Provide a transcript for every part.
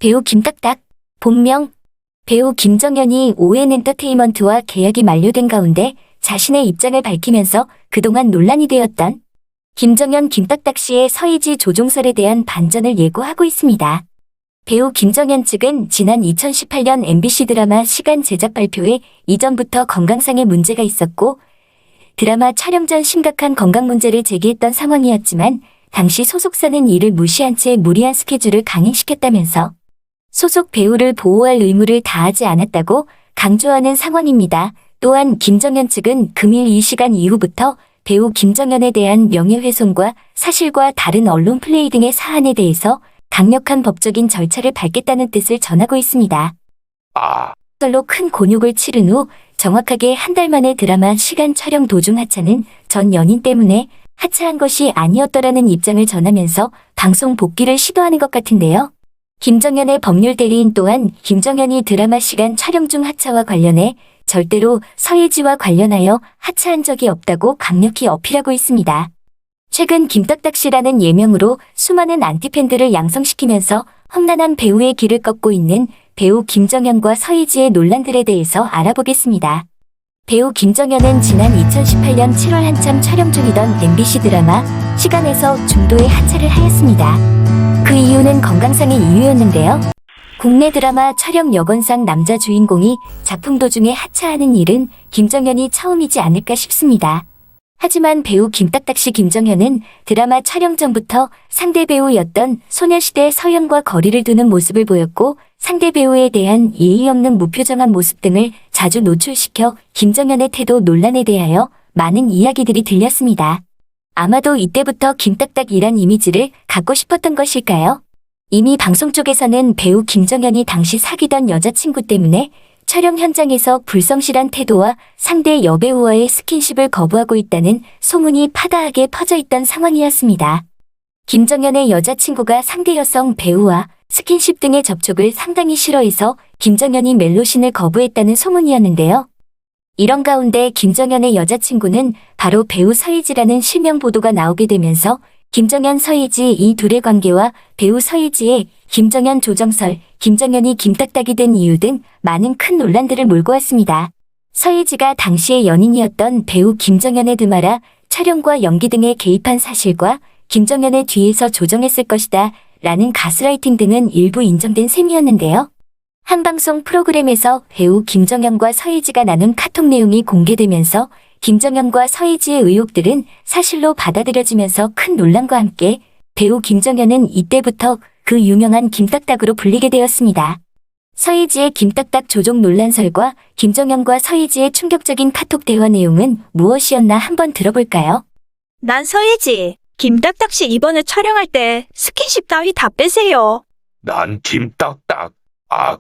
배우 김딱딱, 본명 배우 김정현이 ON엔터테인먼트와 계약이 만료된 가운데 자신의 입장을 밝히면서 그동안 논란이 되었던 김정현 김딱딱 씨의 서희지 조종설에 대한 반전을 예고하고 있습니다. 배우 김정현 측은 지난 2018년 MBC 드라마 시간 제작 발표에 이전부터 건강상의 문제가 있었고 드라마 촬영 전 심각한 건강 문제를 제기했던 상황이었지만 당시 소속사는 이를 무시한 채 무리한 스케줄을 강행시켰다면서 소속 배우를 보호할 의무를 다하지 않았다고 강조하는 상황입니다. 또한 김정현 측은 금일 이 시간 이후부터 배우 김정현에 대한 명예훼손과 사실과 다른 언론 플레이 등의 사안에 대해서 강력한 법적인 절차를 밟겠다는 뜻을 전하고 있습니다. 절로 큰 곤욕을 치른 후 정확하게 한 달 만에 드라마 시간 촬영 도중 하차는 전 연인 때문에 하차한 것이 아니었더라는 입장을 전하면서 방송 복귀를 시도하는 것 같은데요. 김정현의 법률 대리인 또한 김정현이 드라마 시간 촬영 중 하차와 관련해 절대로 서희지와 관련하여 하차한 적이 없다고 강력히 어필하고 있습니다. 최근 김딱딱 씨라는 예명으로 수많은 안티팬들을 양성시키면서 험난한 배우의 길을 걷고 있는 배우 김정현과 서희지의 논란들에 대해서 알아보겠습니다. 배우 김정현은 지난 2018년 7월 한참 촬영 중이던 MBC 드라마 시간에서 중도에 하차를 하였습니다. 그 이유는 건강상의 이유였는데요. 국내 드라마 촬영 여건상 남자 주인공이 작품 도중에 하차하는 일은 김정현이 처음이지 않을까 싶습니다. 하지만 배우 김딱딱 씨 김정현은 드라마 촬영 전부터 상대 배우였던 소녀시대 서현과 거리를 두는 모습을 보였고 상대 배우에 대한 예의 없는 무표정한 모습 등을 자주 노출시켜 김정현의 태도 논란에 대하여 많은 이야기들이 들렸습니다. 아마도 이때부터 김딱딱이란 이미지를 갖고 싶었던 것일까요? 이미 방송 쪽에서는 배우 김정현이 당시 사귀던 여자친구 때문에 촬영 현장에서 불성실한 태도와 상대 여배우와의 스킨십을 거부하고 있다는 소문이 파다하게 퍼져 있던 상황이었습니다. 김정현의 여자친구가 상대 여성 배우와 스킨십 등의 접촉을 상당히 싫어해서 김정현이 멜로신을 거부했다는 소문이었는데요. 이런 가운데 김정현의 여자친구는 바로 배우 서희지라는 실명 보도가 나오게 되면서 김정현 서희지 이 둘의 관계와 배우 서희지의 김정현 조정설, 김정현이 김딱딱이 된 이유 등 많은 큰 논란들을 몰고 왔습니다. 서희지가 당시의 연인이었던 배우 김정현의 드마라 촬영과 연기 등에 개입한 사실과 김정현의 뒤에서 조정했을 것이다 라는 가스라이팅 등은 일부 인정된 셈이었는데요. 한 방송 프로그램에서 배우 김정현과 서희지가 나눈 카톡 내용이 공개되면서 김정현과 서희지의 의혹들은 사실로 받아들여지면서 큰 논란과 함께 배우 김정현은 이때부터 그 유명한 김딱딱으로 불리게 되었습니다. 서희지의 김딱딱 조종 논란설과 김정현과 서희지의 충격적인 카톡 대화 내용은 무엇이었나 한번 들어볼까요? 난 서희지. 김딱딱 씨 이번에 촬영할 때 스킨십 따위 다 빼세요. 난 김딱딱.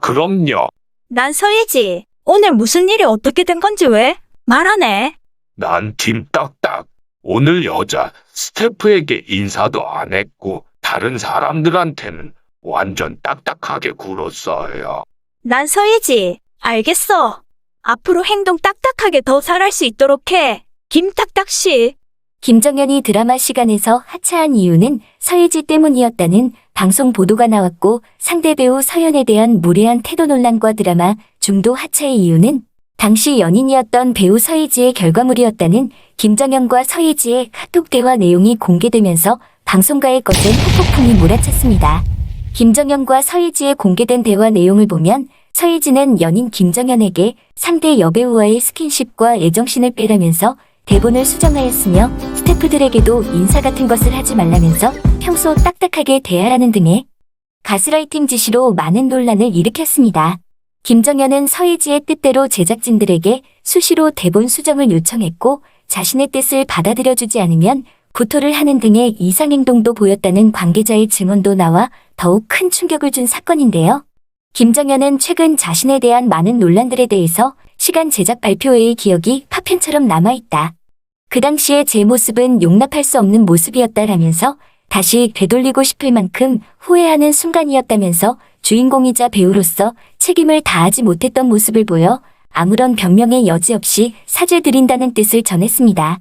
그럼요. 난 서희지. 오늘 무슨 일이 어떻게 된 건지 왜 말 안 해? 난 김딱딱. 오늘 여자 스태프에게 인사도 안 했고 다른 사람들한테는 완전 딱딱하게 굴었어요. 난 서희지. 알겠어. 앞으로 행동 딱딱하게 더 잘할 수 있도록 해. 김딱딱 씨. 김정현이 드라마 시간에서 하차한 이유는 서희지 때문이었다는 방송 보도가 나왔고 상대 배우 서현에 대한 무례한 태도 논란과 드라마 중도 하차의 이유는 당시 연인이었던 배우 서희지의 결과물이었다는 김정현과 서희지의 카톡 대화 내용이 공개되면서 방송가의 것은 후폭풍이 몰아쳤습니다. 김정현과 서희지의 공개된 대화 내용을 보면 서희지는 연인 김정현에게 상대 여배우와의 스킨십과 애정신을 빼라면서 대본을 수정하였으며 스태프들에게도 인사 같은 것을 하지 말라면서 평소 딱딱하게 대하라는 등의 가스라이팅 지시로 많은 논란을 일으켰습니다. 김정현은 서희지의 뜻대로 제작진들에게 수시로 대본 수정을 요청했고 자신의 뜻을 받아들여주지 않으면 구토를 하는 등의 이상행동도 보였다는 관계자의 증언도 나와 더욱 큰 충격을 준 사건인데요. 김정현은 최근 자신에 대한 많은 논란들에 대해서 시간 제작 발표회의 기억이 파편처럼 남아있다. 그 당시에 제 모습은 용납할 수 없는 모습이었다라면서 다시 되돌리고 싶을 만큼 후회하는 순간이었다면서 주인공이자 배우로서 책임을 다하지 못했던 모습을 보여 아무런 변명의 여지 없이 사죄드린다는 뜻을 전했습니다.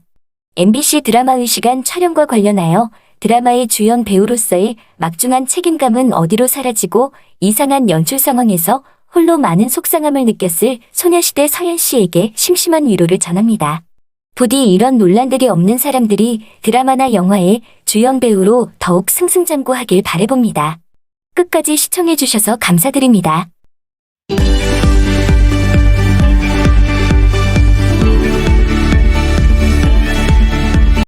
MBC 드라마 의시간 촬영과 관련하여 드라마의 주연 배우로서의 막중한 책임감은 어디로 사라지고 이상한 연출 상황에서 홀로 많은 속상함을 느꼈을 소녀시대 서연 씨에게 심심한 위로를 전합니다. 부디 이런 논란들이 없는 사람들이 드라마나 영화의 주연 배우로 더욱 승승장구하길 바라봅니다. 끝까지 시청해주셔서 감사드립니다.